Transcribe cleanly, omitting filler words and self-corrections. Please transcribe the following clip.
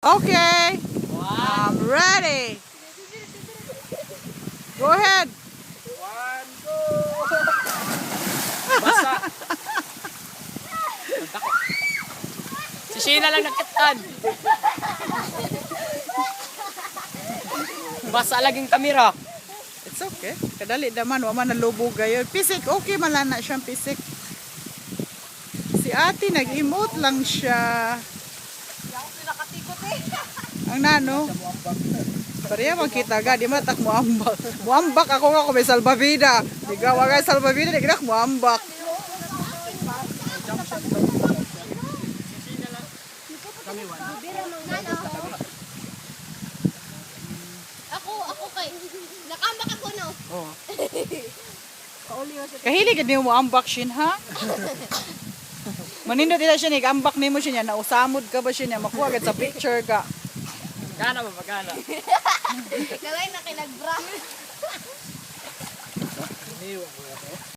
Okay. I'm ready. Go ahead. 1, 2. Basta. Si Sheena lang nakitan. Basa laging kamera. It's okay. Kadali naman, wa man nalubog gayon. Pisik, okay man lang na siyang pisik. Si ate nag-emote lang siya. Ang nano. Pareha magkita ga, di matak mo ambak. Muambak ako nga kung may salbavida. Di ka wagay salbavida, di ka muambak. Ako kay nakambak ako no. Oh. Kahili gid mo ambak shin ha? Manindot ila siya ni ambak nimo siya niya, nausamod ka ba siya niya, makuha gid sa picture ka. Gana ba magana? Nalay na kay nagbra.